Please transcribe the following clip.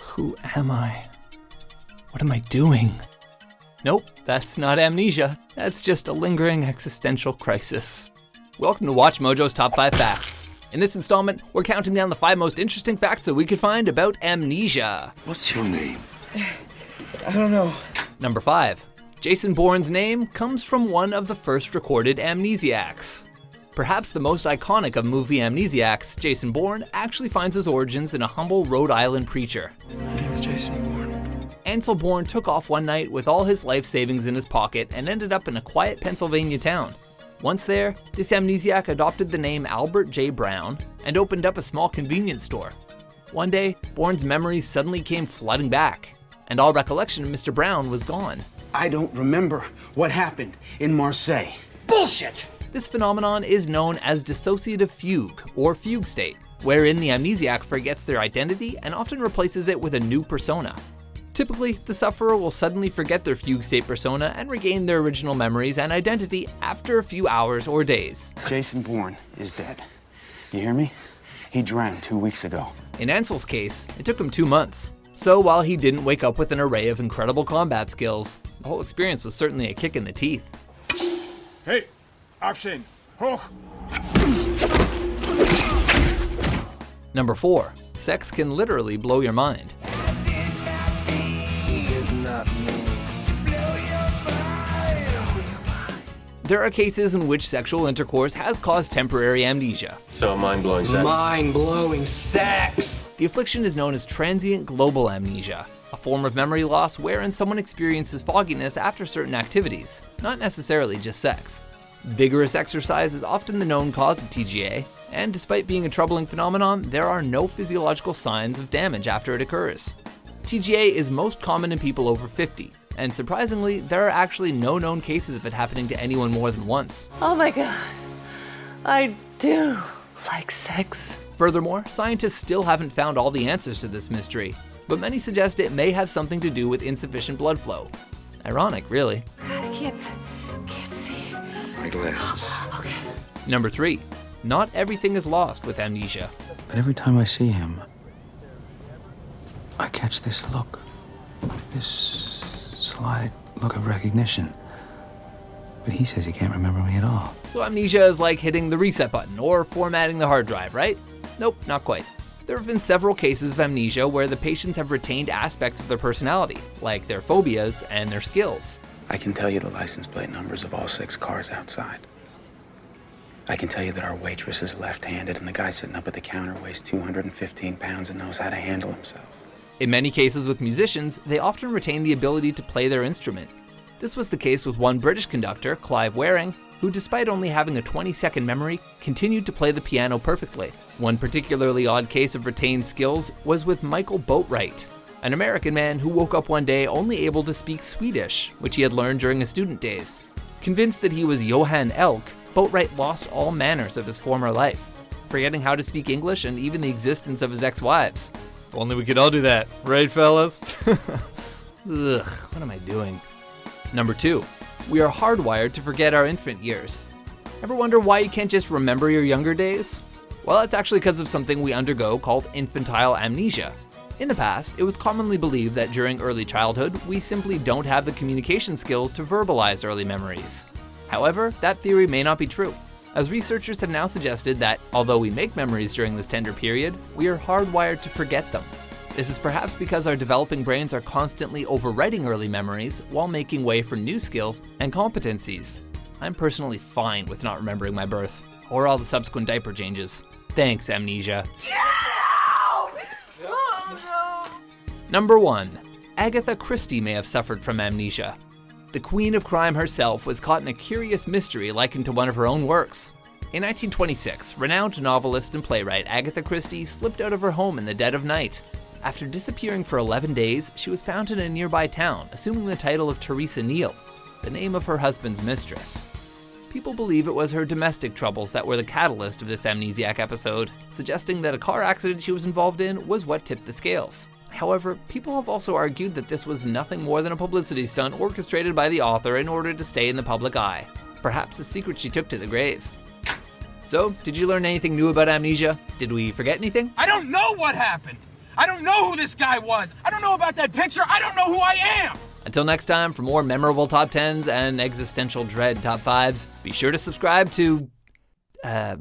Who am I? What am I doing? Nope, that's not amnesia. That's just a lingering existential crisis. Welcome to WatchMojo's Top 5 Facts. In this installment, we're counting down the 5 most interesting facts that we could find about amnesia. What's your name? I don't know. Number 5. Jason Bourne's name comes from one of the first recorded amnesiacs. Perhaps the most iconic of movie amnesiacs, Jason Bourne actually finds his origins in a humble Rhode Island preacher. My name is Jason Bourne. Ansel Bourne took off one night with all his life savings in his pocket and ended up in a quiet Pennsylvania town. Once there, this amnesiac adopted the name Albert J. Brown and opened up a small convenience store. One day, Bourne's memories suddenly came flooding back, and all recollection of Mr. Brown was gone. I don't remember what happened in Marseille. Bullshit! This phenomenon is known as dissociative fugue, or fugue state, wherein the amnesiac forgets their identity and often replaces it with a new persona. Typically, the sufferer will suddenly forget their fugue state persona and regain their original memories and identity after a few hours or days. Jason Bourne is dead. You hear me? He drowned 2 weeks ago. In Ansel's case, it took him 2 months. So while he didn't wake up with an array of incredible combat skills, the whole experience was certainly a kick in the teeth. Hey, action, hoch. Number 4. Sex can literally blow your mind. There are cases in which sexual intercourse has caused temporary amnesia. So mind-blowing sex. Mind-blowing sex. The affliction is known as transient global amnesia, a form of memory loss wherein someone experiences fogginess after certain activities, not necessarily just sex. Vigorous exercise is often the known cause of TGA, and despite being a troubling phenomenon, there are no physiological signs of damage after it occurs. TGA is most common in people over 50, and surprisingly, there are actually no known cases of it happening to anyone more than once. Oh my God, I do like sex. Furthermore, scientists still haven't found all the answers to this mystery, but many suggest it may have something to do with insufficient blood flow. Ironic, really. God, I can't see. My glasses. Okay. Number 3. Not everything is lost with amnesia. But every time I see him, I catch this look. This slight look of recognition. But he says he can't remember me at all. So amnesia is like hitting the reset button or formatting the hard drive, right? Nope, not quite. There have been several cases of amnesia where the patients have retained aspects of their personality, like their phobias and their skills. I can tell you the license plate numbers of all 6 cars outside. I can tell you that our waitress is left-handed and the guy sitting up at the counter weighs 215 pounds and knows how to handle himself. In many cases with musicians, they often retain the ability to play their instrument. This was the case with one British conductor, Clive Waring, who despite only having a 20-second memory, continued to play the piano perfectly. One particularly odd case of retained skills was with Michael Boatwright, an American man who woke up one day only able to speak Swedish, which he had learned during his student days. Convinced that he was Johan Elk, Boatwright lost all manners of his former life, forgetting how to speak English and even the existence of his ex-wives. If only we could all do that, right fellas? Ugh, what am I doing? Number 2, we are hardwired to forget our infant years. Ever wonder why you can't just remember your younger days? Well, it's actually because of something we undergo called infantile amnesia. In the past, it was commonly believed that during early childhood, we simply don't have the communication skills to verbalize early memories. However, that theory may not be true, as researchers have now suggested that although we make memories during this tender period, we are hardwired to forget them. This is perhaps because our developing brains are constantly overwriting early memories while making way for new skills and competencies. I'm personally fine with not remembering my birth, or all the subsequent diaper changes. Thanks, amnesia. Number 1. Agatha Christie may have suffered from amnesia. The queen of crime herself was caught in a curious mystery likened to one of her own works. In 1926, renowned novelist and playwright Agatha Christie slipped out of her home in the dead of night. After disappearing for 11 days, she was found in a nearby town, assuming the title of Teresa Neal, the name of her husband's mistress. People believe it was her domestic troubles that were the catalyst of this amnesiac episode, suggesting that a car accident she was involved in was what tipped the scales. However, people have also argued that this was nothing more than a publicity stunt orchestrated by the author in order to stay in the public eye. Perhaps a secret she took to the grave. So, did you learn anything new about amnesia? Did we forget anything? I don't know what happened. I don't know who this guy was. I don't know about that picture. I don't know who I am. Until next time, for more memorable top 10s and existential dread top 5s, be sure to subscribe to, God.